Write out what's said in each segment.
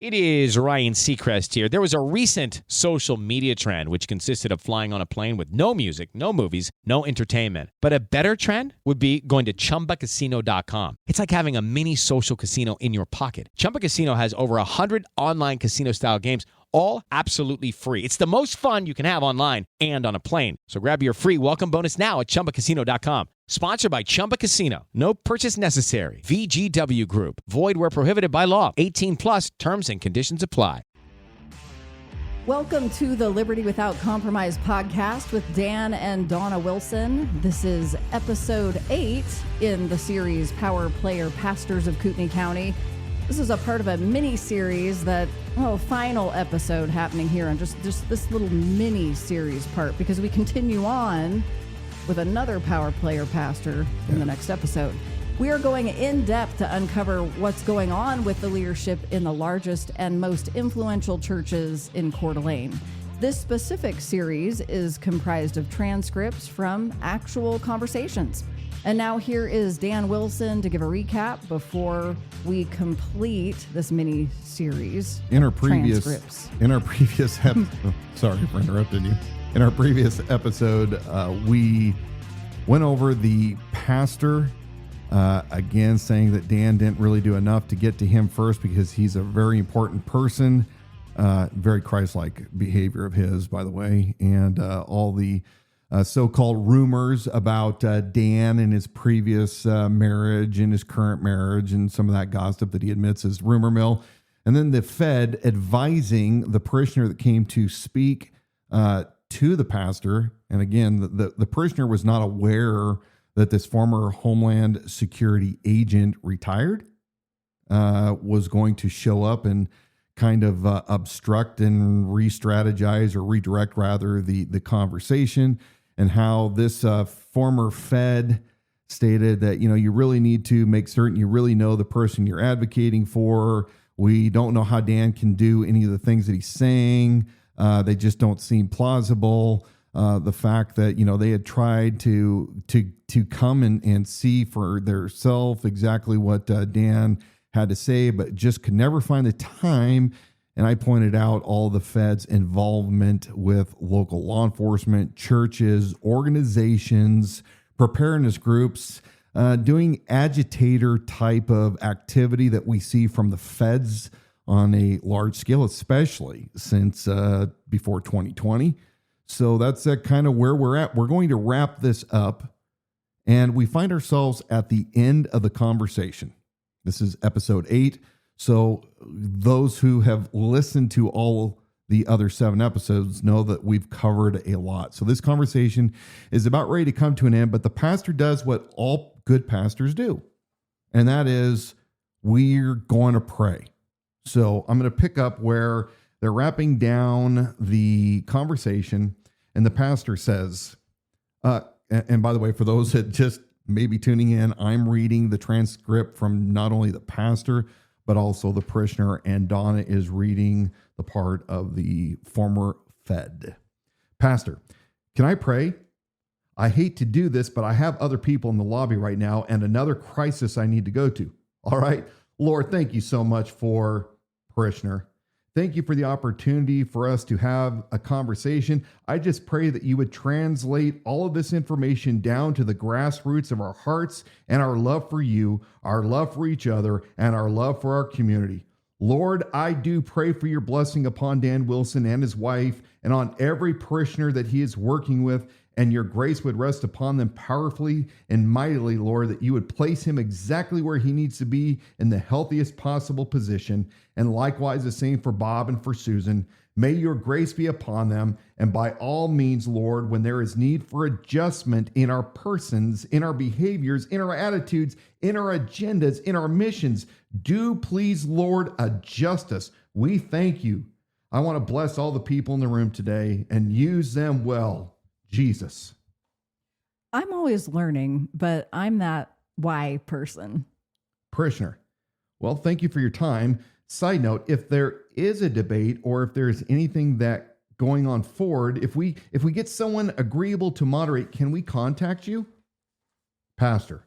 It is Ryan Seacrest here. There was a recent social media trend which consisted of flying on a plane with no music, no movies, no entertainment. But a better trend would be going to ChumbaCasino.com. It's like having a mini social casino in your pocket. Chumba Casino has over 100 online casino-style games, all absolutely free. It's the most fun you can have online and on a plane. So grab your free welcome bonus now at ChumbaCasino.com. Sponsored by Chumba Casino. No purchase necessary. VGW Group. Void where prohibited by law. 18 plus terms and conditions apply. Welcome to the Liberty Without Compromise podcast with Dan and Dawna Wilson. This is episode 8 in the series Power Player Pastors of Kootenai County. This is a part of a mini-series final episode happening here on just this little mini-series part, because we continue on with another Power Player pastor in the next episode. We are going in depth to uncover what's going on with the leadership in the largest and most influential churches in Coeur d'Alene. This specific series is comprised of transcripts from actual conversations. And now here is Dan Wilson to give a recap before we complete this mini series. Sorry for interrupting you. In our previous episode, we went over the pastor, again, saying that Dan didn't really do enough to get to him first because he's a very important person, very Christ-like behavior of his, by the way, and all the so-called rumors about Dan and his previous marriage and his current marriage and some of that gossip that he admits is rumor mill. And then the Fed advising the parishioner that came to speak to the pastor. And again, the parishioner was not aware that this former Homeland Security agent retired, was going to show up and kind of obstruct and re-strategize or redirect rather the conversation, and how this former Fed stated that, you really need to make certain you really know the person you're advocating for. We don't know how Dan can do any of the things that he's saying. They just don't seem plausible. The fact that, they had tried to come and see for theirself exactly what Dan had to say, but just could never find the time. And I pointed out all the Fed's involvement with local law enforcement, churches, organizations, preparedness groups, doing agitator type of activity that we see from the Feds on a large scale, especially since before 2020. So that's kind of where we're at. We're going to wrap this up, and we find ourselves at the end of the conversation. This is episode 8. So those who have listened to all the other 7 episodes know that we've covered a lot. So this conversation is about ready to come to an end, but the pastor does what all good pastors do, and that is we're going to pray. So I'm going to pick up where they're wrapping down the conversation, and the pastor says, and by the way, for those that just may be tuning in, I'm reading the transcript from not only the pastor, but also the parishioner, and Dawna is reading the part of the former Fed. Pastor, can I pray? I hate to do this, but I have other people in the lobby right now and another crisis I need to go to. All right. Lord, thank you so much for parishioner. Thank you for the opportunity for us to have a conversation. I just pray that you would translate all of this information down to the grassroots of our hearts and our love for you, our love for each other, and our love for our community. Lord, I do pray for your blessing upon Dan Wilson and his wife and on every parishioner that he is working with, and your grace would rest upon them powerfully and mightily, Lord, that you would place him exactly where he needs to be in the healthiest possible position. And likewise, the same for Bob and for Susan. May your grace be upon them. And by all means, Lord, when there is need for adjustment in our persons, in our behaviors, in our attitudes, in our agendas, in our missions, do please, Lord, adjust us. We thank you. I want to bless all the people in the room today and use them well. Jesus. I'm always learning, but I'm that why person. Parishioner. Well, thank you for your time. Side note, if there is a debate or if there's anything that going on forward, if we get someone agreeable to moderate, can we contact you? Pastor.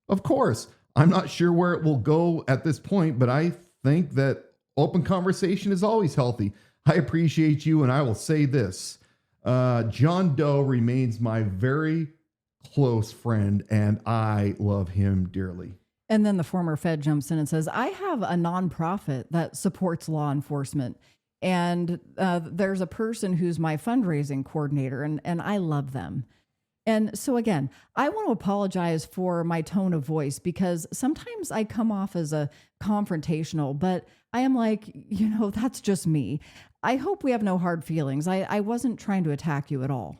Of course. I'm not sure where it will go at this point, but I think that Open conversation is always healthy. I appreciate you, and I will say this. John Doe remains my very close friend, and I love him dearly. And then the former Fed jumps in and says, I have a nonprofit that supports law enforcement. And there's a person who's my fundraising coordinator, and I love them. And so again, I want to apologize for my tone of voice because sometimes I come off as a confrontational, but I am like, that's just me. I hope we have no hard feelings. I wasn't trying to attack you at all.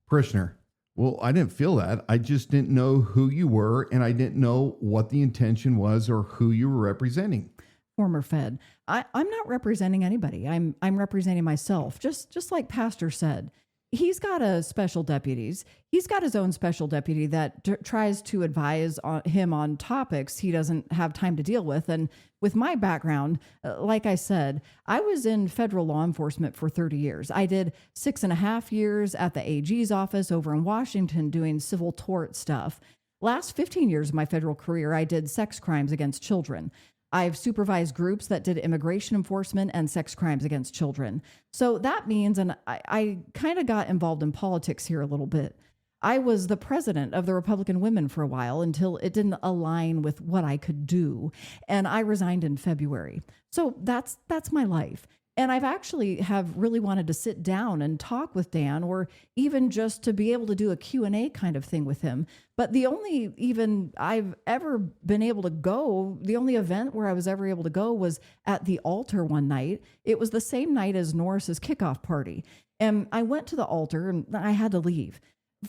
Parishioner, well, I didn't feel that. I just didn't know who you were, and I didn't know what the intention was or who you were representing. Former Fed. I'm not representing anybody. I'm representing myself, just like Pastor said. He's got special deputies. He's got his own special deputy that tries to advise him on topics he doesn't have time to deal with. And with my background, like I said, I was in federal law enforcement for 30 years. I did 6.5 years at the AG's office over in Washington doing civil tort stuff. Last 15 years of my federal career, I did sex crimes against children. I've supervised groups that did immigration enforcement and sex crimes against children. So that means, and I kind of got involved in politics here a little bit. I was the president of the Republican Women for a while until it didn't align with what I could do. And I resigned in February. So that's my life. And I've actually have really wanted to sit down and talk with Dan, or even just to be able to do a Q&A kind of thing with him. But the only even I've ever been able to go, the only event where I was ever able to go was at the altar one night. It was the same night as Norris's kickoff party. And I went to the altar and I had to leave.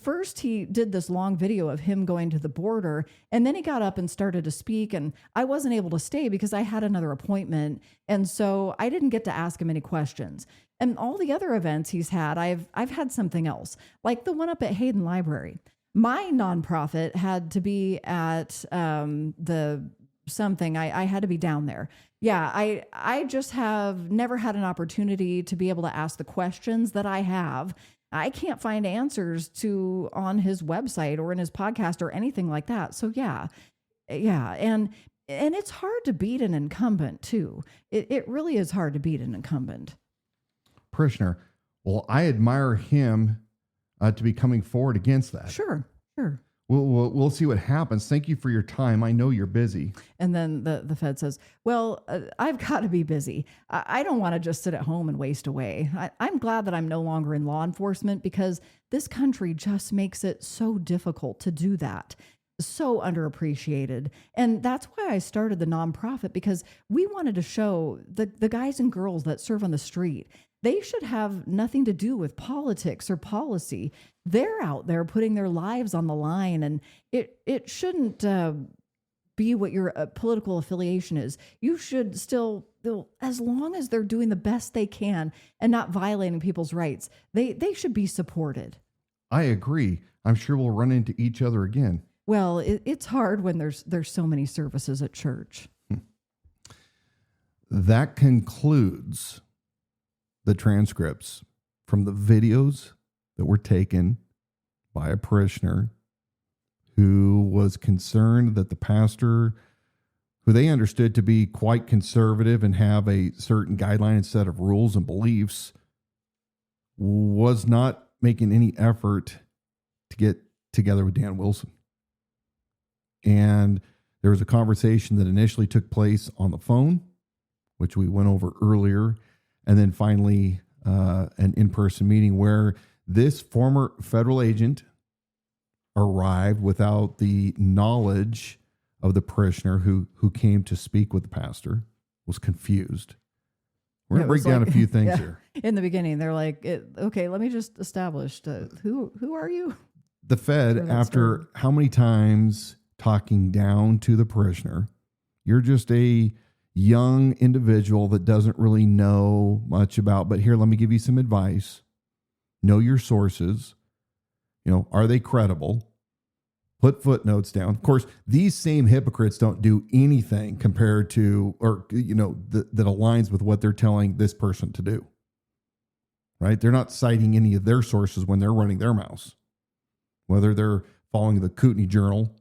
First, he did this long video of him going to the border, and then he got up and started to speak, and I wasn't able to stay because I had another appointment, and so I didn't get to ask him any questions. And all the other events he's had, I've had something else, like the one up at Hayden Library. My nonprofit had to be at the something. I had to be down there. Yeah, I just have never had an opportunity to be able to ask the questions that I have. I can't find answers to on his website or in his podcast or anything like that. So yeah. And it's hard to beat an incumbent too. It really is hard to beat an incumbent. Parishioner, well, I admire him to be coming forward against that. Sure. We'll see what happens. Thank you for your time. I know you're busy. And then the Fed says, well, I've got to be busy. I don't want to just sit at home and waste away. I'm glad that I'm no longer in law enforcement because this country just makes it so difficult to do that. So underappreciated. And that's why I started the nonprofit, because we wanted to show the guys and girls that serve on the street, they should have nothing to do with politics or policy. They're out there putting their lives on the line, and it shouldn't be what your political affiliation is. You should still, as long as they're doing the best they can and not violating people's rights, they should be supported. I agree. I'm sure we'll run into each other again. Well, it's hard when there's so many services at church. That concludes the transcripts from the videos that were taken by a parishioner who was concerned that the pastor, who they understood to be quite conservative and have a certain guideline and set of rules and beliefs, was not making any effort to get together with Dan Wilson. And there was a conversation that initially took place on the phone, which we went over earlier, and then finally an in-person meeting where this former federal agent arrived without the knowledge of the parishioner who came to speak with the pastor, was confused. We're going to break down a few things here. In the beginning, they're like, okay, let me just establish who are you? The Fed, after how many times talking down to the parishioner, you're just a young individual that doesn't really know much about, but here, let me give you some advice. Know your sources. Are they credible? Put footnotes down. Of course, these same hypocrites don't do anything compared to, or, that aligns with what they're telling this person to do. Right? They're not citing any of their sources when they're running their mouths, whether they're following the Kootenai Journal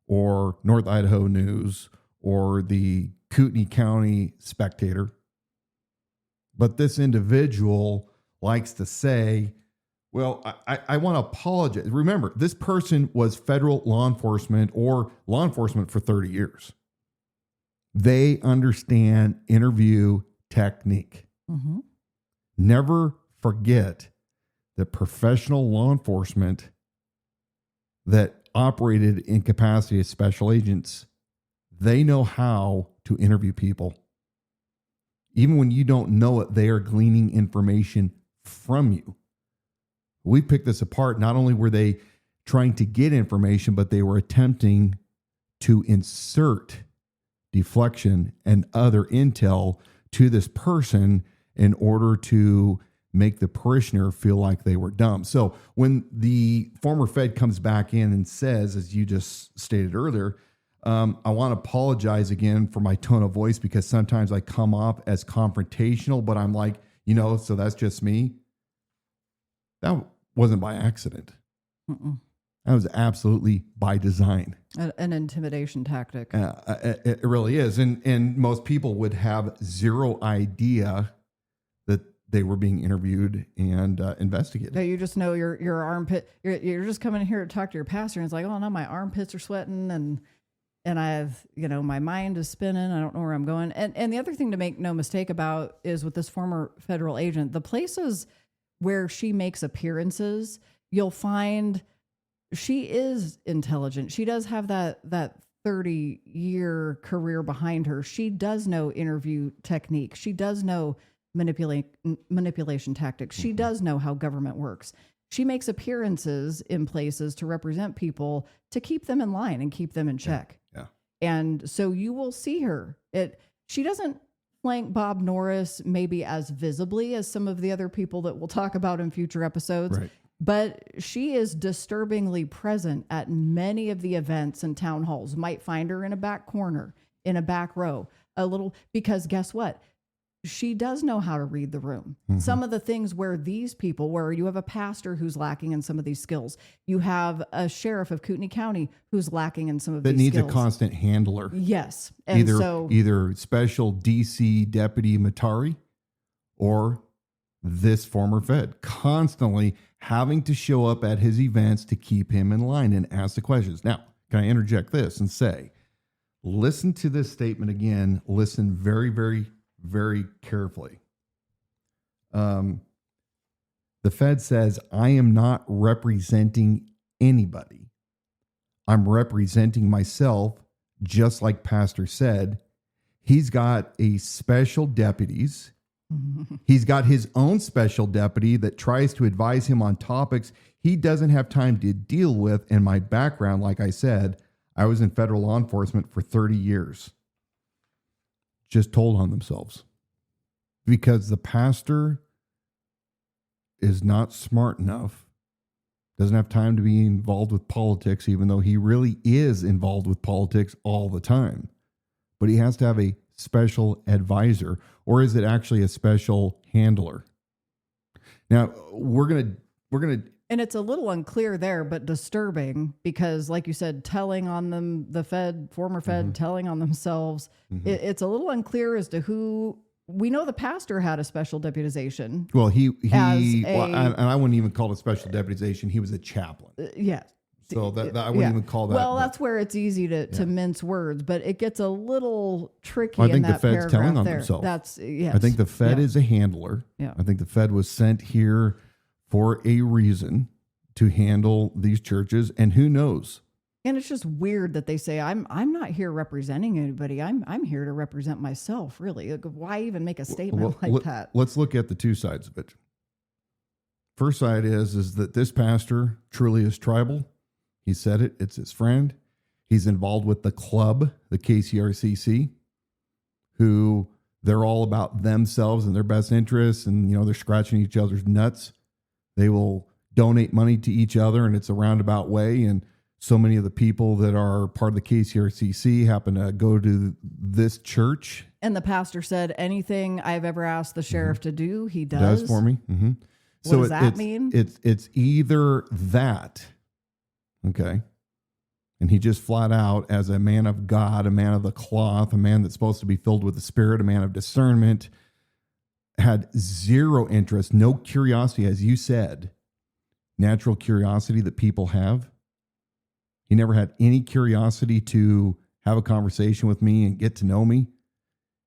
or North Idaho News or the Kootenai County Spectator. But this individual likes to say, well, I want to apologize. Remember, this person was federal law enforcement or law enforcement for 30 years. They understand interview technique. Mm-hmm. Never forget that professional law enforcement that operated in capacity as special agents, they know how to interview people. Even when you don't know it, they are gleaning information from you. We picked this apart. Not only were they trying to get information, but they were attempting to insert deflection and other intel to this person in order to make the parishioner feel like they were dumb. So when the former Fed comes back in and says, as you just stated earlier, I want to apologize again for my tone of voice because sometimes I come off as confrontational, but I'm like, so that's just me. That wasn't by accident. Mm-mm. That was absolutely by design. An intimidation tactic. It really is. And most people would have zero idea that they were being interviewed and investigated. Yeah, you just know your armpit. You're just coming here to talk to your pastor, and it's like, oh no, my armpits are sweating, and I've, my mind is spinning. I don't know where I'm going. And the other thing to make no mistake about is with this former federal agent, the places where she makes appearances, you'll find she is intelligent. She does have that 30-year career behind her. She does know interview technique. She does know manipulation tactics. She does know how government works. She makes appearances in places to represent people to keep them in line and keep them in check. Yeah. And so you will see her. She doesn't flank Bob Norris maybe as visibly as some of the other people that we'll talk about in future episodes. Right. But she is disturbingly present at many of the events and town halls. Might find her in a back corner, in a back row, because guess what? She does know how to read the room. Mm-hmm. Some of the things where you have a pastor who's lacking in some of these skills. You have a sheriff of Kootenai County who's lacking in some of these skills. That needs a constant handler. Yes. And either special DC Deputy Matari or this former Fed, constantly having to show up at his events to keep him in line and ask the questions. Now, can I interject this and say, listen to this statement again. Listen very, very, very carefully. The Fed says, I am not representing anybody. I'm representing myself, just like Pastor said. He's got a special deputies. He's got his own special deputy that tries to advise him on topics he doesn't have time to deal with. And my background, like I said, I was in federal law enforcement for 30 years. Just told on themselves because the pastor is not smart enough, doesn't have time to be involved with politics, even though he really is involved with politics all the time. But he has to have a special advisor, or is it actually a special handler? Now we're going to, and it's a little unclear there, but disturbing because, like you said, telling on them, the former Fed telling on themselves. It's a little unclear as to who. We know the pastor had a special deputization. Well, and I wouldn't even call it a special deputization. He was a chaplain. Yes. So that I wouldn't even call that. Well, that's where it's easy to mince words, but it gets a little tricky. I think in that the Fed's telling on there. themselves. That's yes. I think the Fed is a handler. Yeah. I think the Fed was sent here for a reason to handle these churches, and who knows? And it's just weird that they say I'm not here representing anybody. I'm here to represent myself. Really, like, why even make a statement like that? Let's look at the two sides of it. First side is that this pastor truly is tribal. He said it. It's his friend. He's involved with the club, the KCRCC, who they're all about themselves and their best interests, and they're scratching each other's nuts. They will donate money to each other, and it's a roundabout way. And so many of the people that are part of the KCRCC happen to go to this church. And the pastor said, anything I've ever asked the sheriff to do, he does. Does for me. Mm-hmm. What does that mean? It's either that, okay, And he just flat out, as a man of God, a man of the cloth, a man that's supposed to be filled with the Spirit, a man of discernment, had zero interest, no curiosity, as you said, natural curiosity that people have. He never had any curiosity to have a conversation with me and get to know me.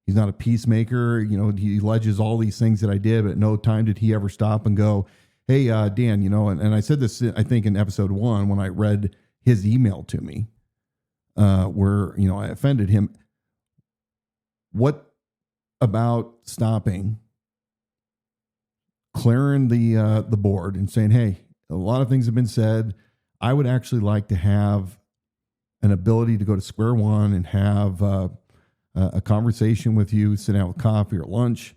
He's not a peacemaker. He alleges all these things that I did, but at no time did he ever stop and go, hey, Dan, and I said this, I think, in episode 1 when I read his email to me, where, I offended him. What about stopping, clearing the board and saying, hey, a lot of things have been said. I would actually like to have an ability to go to square one and have a conversation with you, sit down with coffee or lunch,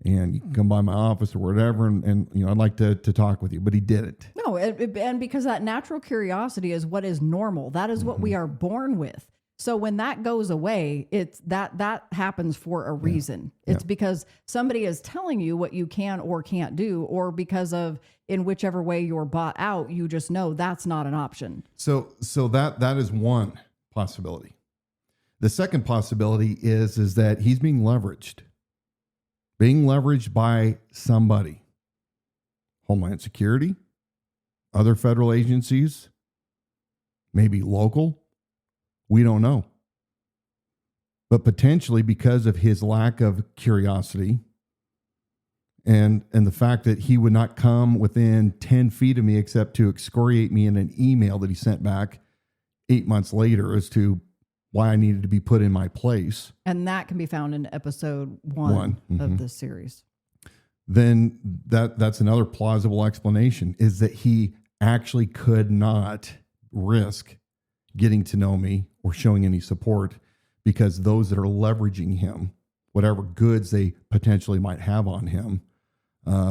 and you can come by my office or whatever, and I'd like to talk with you. But he didn't. No, and because that natural curiosity is what is normal. That is what we are born with. So when that goes away, it's that happens for a reason. It's because somebody is telling you what you can or can't do, or because of, in whichever way you're bought out, you just know that's not an option. So that is one possibility. The second possibility is that he's being leveraged by somebody. Homeland Security, other federal agencies, maybe local. We don't know. But potentially because of his lack of curiosity and the fact that he would not come within 10 feet of me except to excoriate me in an email that he sent back 8 months later as to why I needed to be put in my place. And that can be found in episode 1 of this series. Then that's another plausible explanation, is that he actually could not risk getting to know me or showing any support, because those that are leveraging him, whatever goods they potentially might have on him,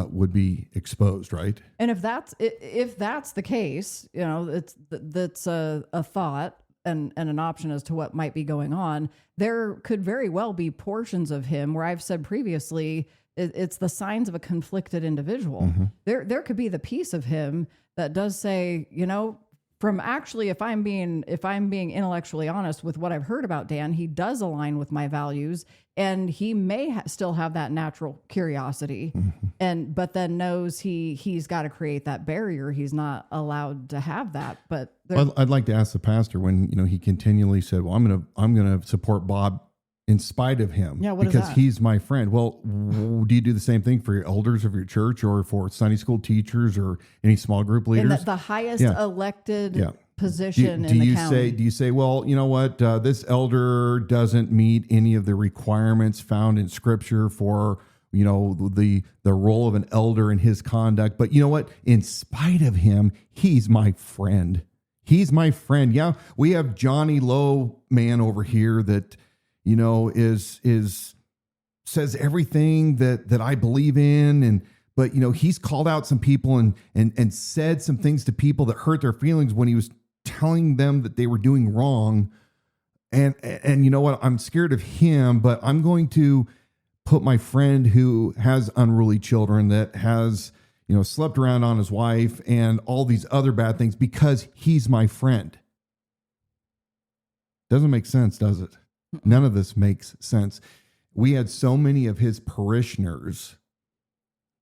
would be exposed, right? And if that's the case, that's a thought and an option as to what might be going on. There could very well be portions of him where I've said previously, it's the signs of a conflicted individual. Mm-hmm. There could be the piece of him that does say, from actually, if I'm being intellectually honest with what I've heard about Dan, he does align with my values, and he may still have that natural curiosity, but then knows he's got to create that barrier. He's not allowed to have that. But I'd like to ask the pastor, when he continually said, "Well, I'm gonna support Bob in spite of him, because he's my friend." Well, do you do the same thing for your elders of your church, or for Sunday school teachers, or any small group leaders? And the highest elected position in the county. Do you say, well, you know what, this elder doesn't meet any of the requirements found in Scripture for the role of an elder in his conduct, but you know what? In spite of him, he's my friend. He's my friend. Yeah, we have Johnny Lowe man over here that says everything that I believe in, but he's called out some people and said some things to people that hurt their feelings when he was telling them that they were doing wrong. And you know what? I'm scared of him, but I'm going to put my friend who has unruly children, that has slept around on his wife and all these other bad things, because he's my friend. Doesn't make sense, does it? None of this makes sense. We had so many of his parishioners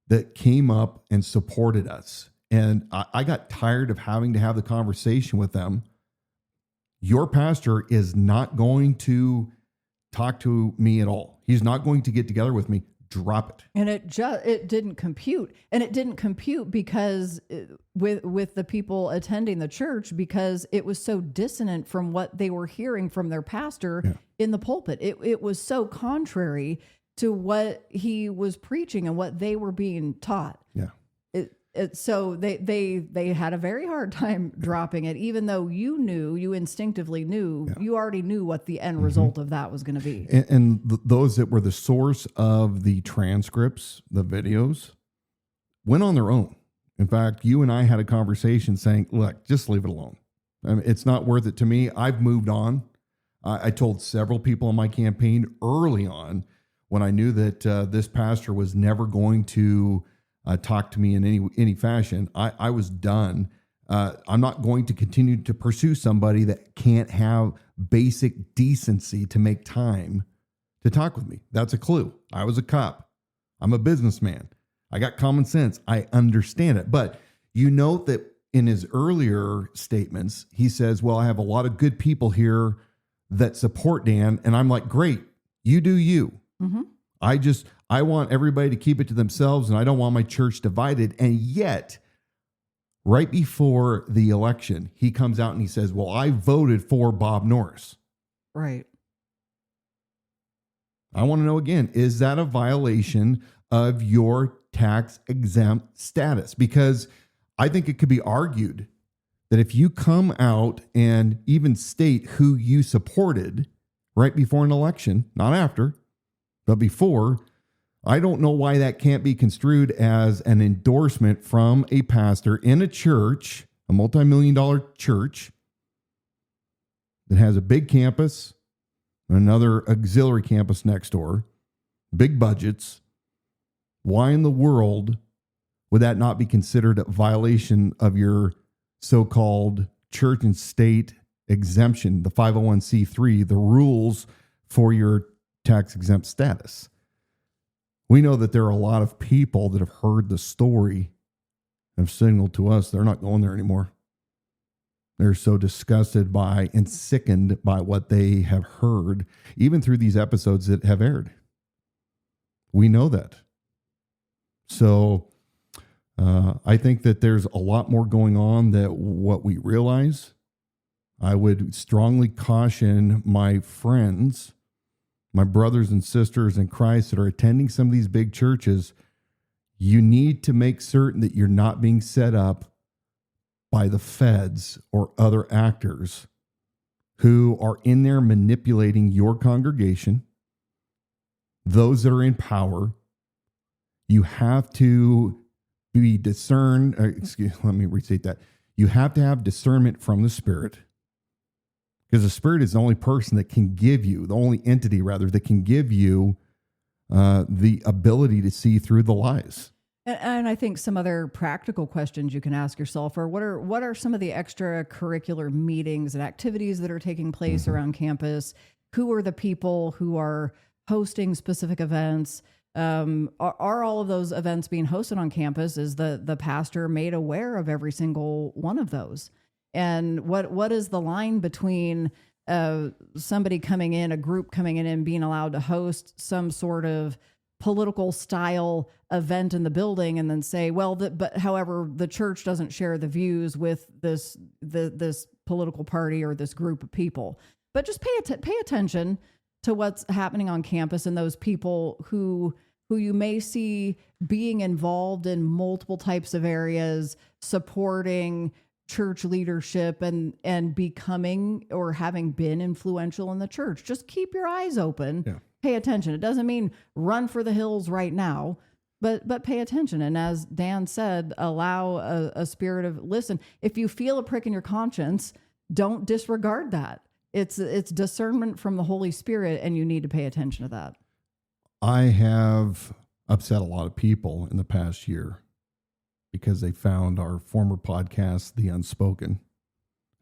that came up and supported us. And I got tired of having to have the conversation with them. Your pastor is not going to talk to me at all. He's not going to get together with me. Drop it. And it didn't compute. And it didn't compute because with the people attending the church, because it was so dissonant from what they were hearing from their pastor in the pulpit. It was so contrary to what he was preaching and what they were being taught. Yeah. So they had a very hard time dropping it, even though you instinctively knew, you already knew what the end result of that was going to be. And those that were the source of the transcripts, the videos, went on their own. In fact, you and I had a conversation saying, look, just leave it alone. I mean, it's not worth it to me. I've moved on. I told several people in my campaign early on, when I knew that this pastor was never going to talk to me in any fashion, I was done I'm not going to continue to pursue somebody that can't have basic decency to make time to talk with me. That's a clue. I was a cop. I'm a businessman. I got common sense. I understand it. But you note that in his earlier statements, he says, well, I have a lot of good people here that support Dan. And I'm like, great, you do you. Mm-hmm. I want everybody to keep it to themselves, and I don't want my church divided. And yet, right before the election, he comes out and he says, well, I voted for Bob Norris. Right. I want to know again, is that a violation of your tax exempt status? Because I think it could be argued that if you come out and even state who you supported right before an election, not after, but before, I don't know why that can't be construed as an endorsement from a pastor in a church, a multi-million-dollar church that has a big campus, another auxiliary campus next door, big budgets. Why in the world would that not be considered a violation of your so-called church and state exemption, the 501c3, the rules for your tax exempt status? We know that there are a lot of people that have heard the story and have signaled to us they're not going there anymore. They're so disgusted by and sickened by what they have heard, even through these episodes that have aired. We know that. So I think that there's a lot more going on than what we realize. I would strongly caution my friends, my brothers and sisters in Christ that are attending some of these big churches. You need to make certain that you're not being set up by the feds or other actors who are in there manipulating your congregation, those that are in power. You have to be discerned. Let me restate that. You have to have discernment from the Spirit, because the Spirit is the only person that can give you, the only entity rather, that can give you the ability to see through the lies. And I think some other practical questions you can ask yourself are, what are some of the extracurricular meetings and activities that are taking place around campus? Who are the people who are hosting specific events? Are all of those events being hosted on campus? Is the pastor made aware of every single one of those? And what is the line between somebody coming in, a group coming in and being allowed to host some sort of political style event in the building and then say, well, but however, the church doesn't share the views with this political party or this group of people? But just pay attention to what's happening on campus and those people who you may see being involved in multiple types of areas, supporting church leadership and becoming or having been influential in the church. Just keep your eyes open. Yeah. Pay attention. It doesn't mean run for the hills right now, but pay attention. And as Dan said, allow a spirit of listen. If you feel a prick in your conscience, don't disregard that. It's discernment from the Holy Spirit, and you need to pay attention to that. I have upset a lot of people in the past year because they found our former podcast, The Unspoken,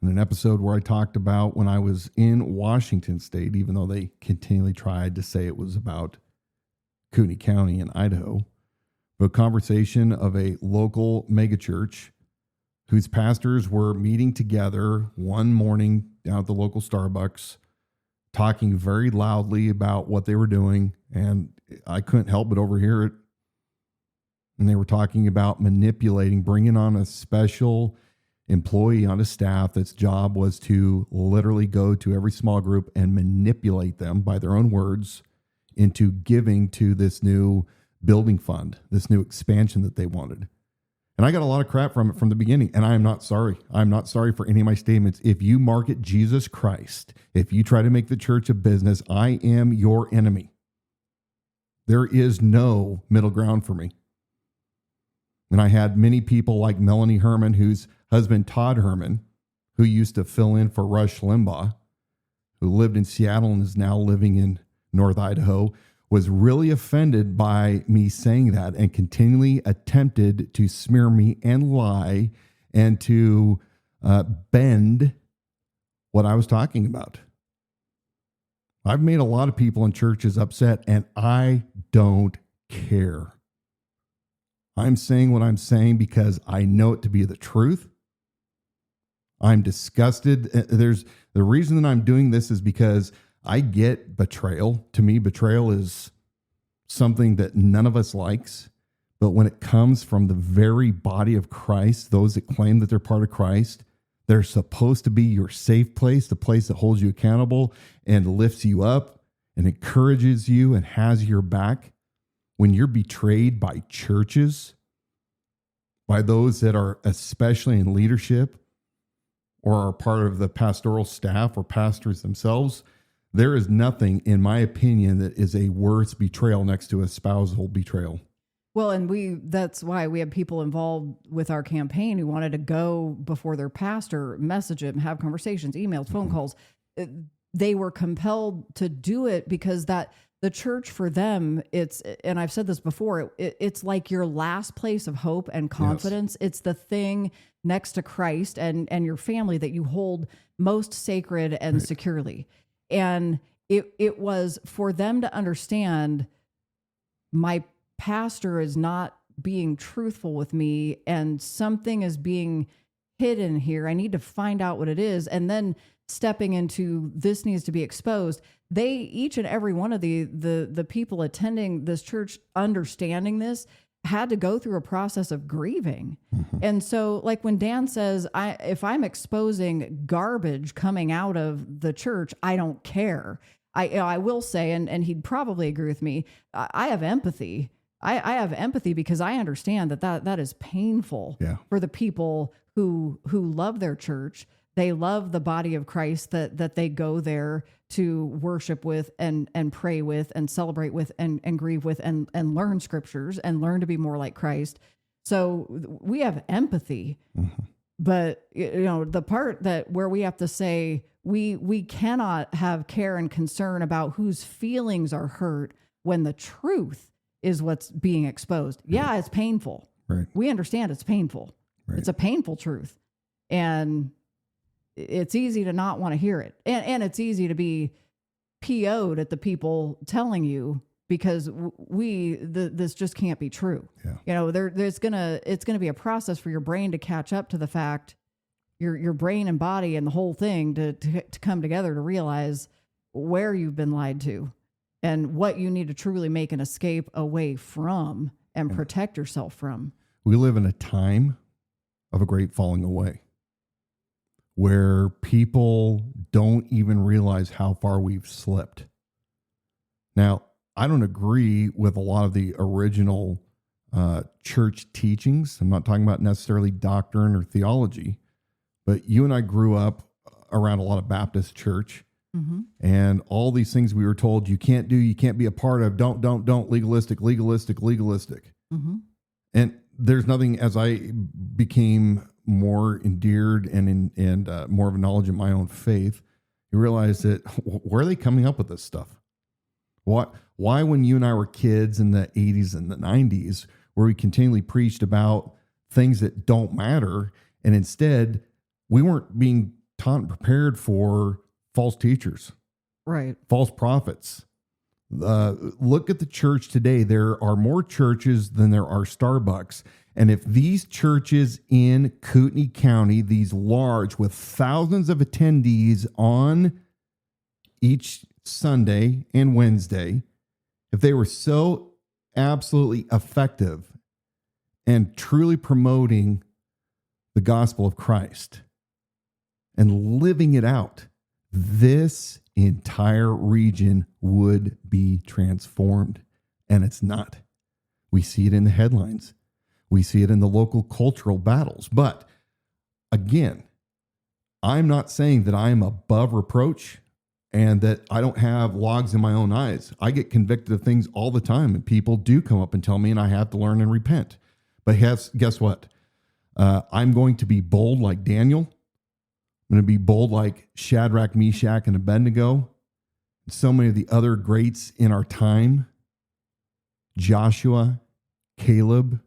in an episode where I talked about when I was in Washington State, even though they continually tried to say it was about Kootenai County in Idaho, but a conversation of a local megachurch whose pastors were meeting together one morning down at the local Starbucks, talking very loudly about what they were doing, and I couldn't help but overhear it. And they were talking about manipulating, bringing on a special employee on a staff that's job was to literally go to every small group and manipulate them, by their own words, into giving to this new building fund, this new expansion that they wanted. And I got a lot of crap from it from the beginning, and I am not sorry. I'm not sorry for any of my statements. If you market Jesus Christ, if you try to make the church a business, I am your enemy. There is no middle ground for me. And I had many people like Melanie Herman, whose husband Todd Herman, who used to fill in for Rush Limbaugh, who lived in Seattle and is now living in North Idaho, was really offended by me saying that and continually attempted to smear me and lie and to bend what I was talking about. I've made a lot of people in churches upset, and I don't care. I'm saying what I'm saying because I know it to be the truth. I'm disgusted. The reason that I'm doing this is because I get betrayal. To me, betrayal is something that none of us likes. But when it comes from the very body of Christ, those that claim that they're part of Christ, they're supposed to be your safe place, the place that holds you accountable and lifts you up and encourages you and has your back. When you're betrayed by churches, by those that are especially in leadership or are part of the pastoral staff or pastors themselves, there is nothing, in my opinion, that is a worse betrayal next to a spousal betrayal. Well, and that's why we have people involved with our campaign who wanted to go before their pastor, message him, have conversations, emails, phone calls. They were compelled to do it because the church for them, and I've said this before, it's like your last place of hope and confidence. Yes. It's the thing next to Christ and your family that you hold most sacred and right. securely. And it was for them to understand my pastor is not being truthful with me and something is being hidden here. I need to find out what it is. And then stepping into this needs to be exposed. They, each and every one of the people attending this church, understanding this, had to go through a process of grieving. Mm-hmm. And so like when Dan says, if I'm exposing garbage coming out of the church, I don't care. I will say, and he'd probably agree with me, I have empathy. I have empathy because I understand that is painful for the people who love their church. They love the body of Christ that they go there to worship with and pray with and celebrate with and grieve with and learn scriptures and learn to be more like Christ. So we have empathy, mm-hmm. but the part where we have to say we cannot have care and concern about whose feelings are hurt when the truth is what's being exposed. Right. Yeah, it's painful. Right. We understand it's painful. Right. It's a painful truth. And it's easy to not want to hear it. And it's easy to be PO'd at the people telling you because this just can't be true. Yeah. It's gonna be a process for your brain to catch up to the fact, your brain and body and the whole thing to come together to realize where you've been lied to and what you need to truly make an escape away from and protect yourself from. We live in a time of a great falling away where people don't even realize how far we've slipped. Now, I don't agree with a lot of the original church teachings. I'm not talking about necessarily doctrine or theology, but you and I grew up around a lot of Baptist church. Mm-hmm. And all these things we were told you can't do, you can't be a part of, don't, legalistic. Mm-hmm. And there's nothing, as I became more endeared and more of a knowledge of my own faith, you realize that where are they coming up with this stuff? Why when you and I were kids in the 80s and the 90s, where we continually preached about things that don't matter, and instead we weren't being taught and prepared for false teachers, right? False prophets. Look at the church today. There are more churches than there are Starbucks. And if these churches in Kootenai County, these large with thousands of attendees on each Sunday and Wednesday, if they were so absolutely effective and truly promoting the gospel of Christ and living it out, this entire region would be transformed. And it's not. We see it in the headlines. We see it in the local cultural battles. But again, I'm not saying that I am above reproach and that I don't have logs in my own eyes. I get convicted of things all the time, and people do come up and tell me, and I have to learn and repent. But guess what? I'm going to be bold like Daniel. I'm going to be bold like Shadrach, Meshach, and Abednego. So many of the other greats in our time. Joshua, Caleb.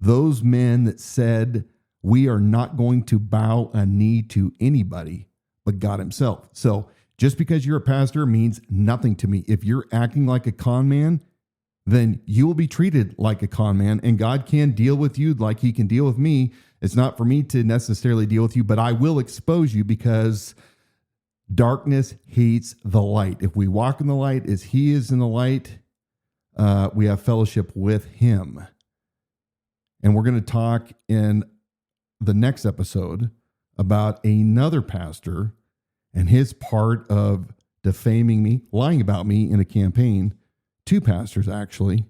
Those men that said, We are not going to bow a knee to anybody but God himself. So just because you're a pastor means nothing to me. If you're acting like a con man, then you will be treated like a con man, and God can deal with you like he can deal with me. It's not for me to necessarily deal with you, but I will expose you because darkness hates the light. If we walk in the light as he is in the light, we have fellowship with him. And we're going to talk in the next episode about another pastor and his part of defaming me, lying about me in a campaign. 2 pastors, actually.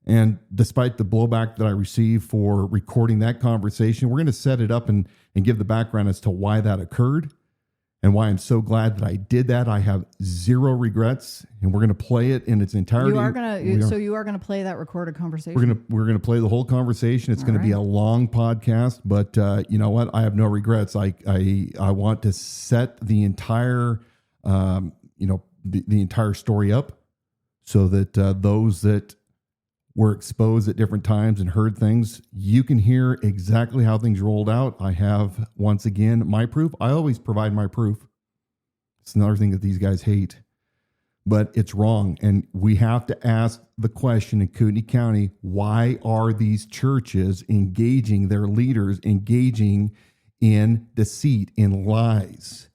And despite the blowback that I received for recording that conversation, we're going to set it up and give the background as to why that occurred and why I'm so glad that I did that. I have 0 regrets, and we're going to play it in its entirety. You are going to play that recorded conversation? We're going to play the whole conversation. It's going to be a long podcast, but you know what? I have no regrets. I want to set the entire the entire story up, so that those that were exposed at different times and heard things, you can hear exactly how things rolled out. I have, once again, my proof. I always provide my proof. It's another thing that these guys hate, but it's wrong. And we have to ask the question in Kootenai County, why are these churches engaging their leaders, engaging in deceit, in lies,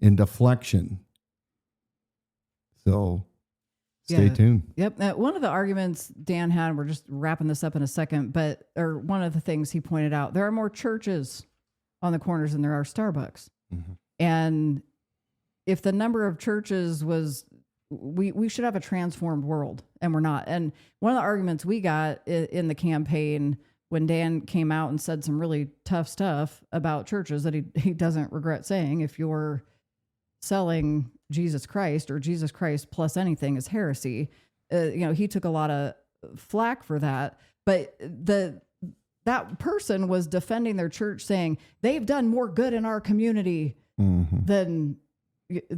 in deflection? So stay tuned. Yep. One of the arguments Dan had, and we're just wrapping this up in a second, or one of the things he pointed out, there are more churches on the corners than there are Starbucks. Mm-hmm. And if the number of churches was, we should have a transformed world, and we're not. And one of the arguments we got in the campaign when Dan came out and said some really tough stuff about churches that he doesn't regret saying, if you're selling Jesus Christ or Jesus Christ plus anything is heresy. He took a lot of flack for that, but that person was defending their church, saying they've done more good in our community than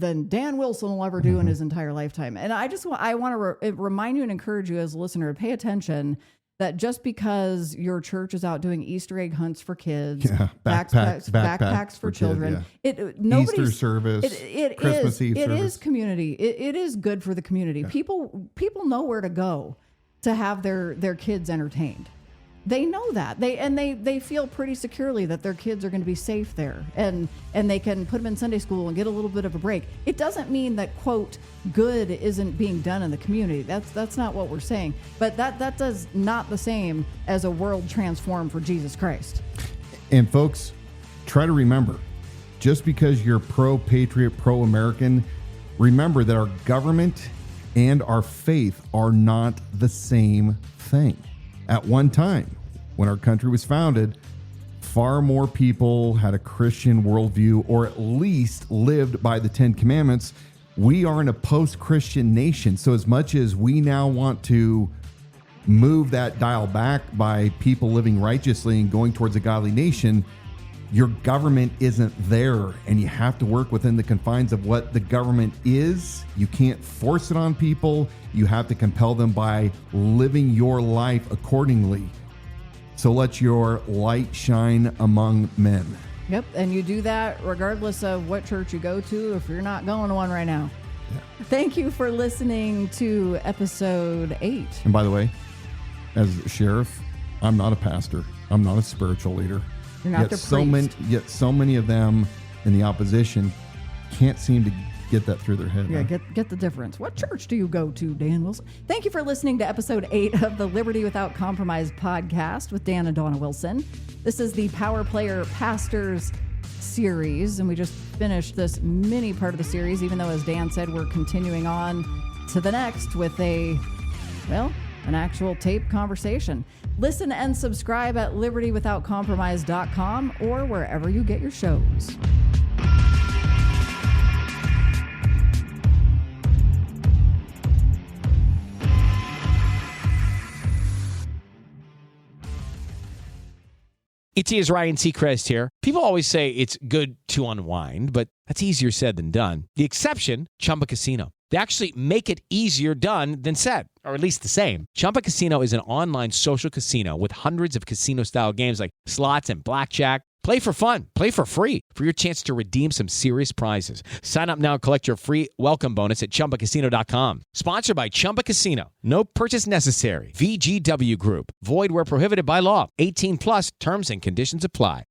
Dan Wilson will ever do in his entire lifetime. And I want to remind you and encourage you as a listener to pay attention that just because your church is out doing Easter egg hunts for kids, backpacks for children, Easter service, Christmas Eve service. It is community. It is good for the community. Yeah. People know where to go to have their kids entertained. They know that. They feel pretty securely that their kids are going to be safe there, and they can put them in Sunday school and get a little bit of a break. It doesn't mean that, quote, good isn't being done in the community. That's not what we're saying. But that does not the same as a world transformed for Jesus Christ. And folks, try to remember, just because you're pro-patriot, pro-American, remember that our government and our faith are not the same thing. At one time, when our country was founded, far more people had a Christian worldview, or at least lived by the 10 Commandments. We are in a post-Christian nation. So as much as we now want to move that dial back by people living righteously and going towards a godly nation, your government isn't there, and you have to work within the confines of what the government is. You can't force it on people. You have to compel them by living your life accordingly. So let your light shine among men. Yep, and you do that regardless of what church you go to, if you're not going to one right now. Yeah. Thank you for listening to episode 8. And by the way, as a sheriff, I'm not a pastor. I'm not a spiritual leader. You're not the priest. Yet so many of them in the opposition can't seem to get that through their head. Yeah, get the difference. What church do you go to, Dan Wilson? Thank you for listening to episode 8 of the Liberty Without Compromise podcast with Dan and Dawna Wilson. This is the Power Player Pastors series, and we just finished this mini part of the series, even though, as Dan said, we're continuing on to the next with an actual tape conversation. Listen and subscribe at libertywithoutcompromise.com or wherever you get your shows. ET Ryan Seacrest here. People always say it's good to unwind, but that's easier said than done. The exception, Chumba Casino. They actually make it easier done than said, or at least the same. Chumba Casino is an online social casino with hundreds of casino-style games like slots and blackjack. Play for fun. Play for free for your chance to redeem some serious prizes. Sign up now and collect your free welcome bonus at ChumbaCasino.com. Sponsored by Chumba Casino. No purchase necessary. VGW Group. Void where prohibited by law. 18 plus terms and conditions apply.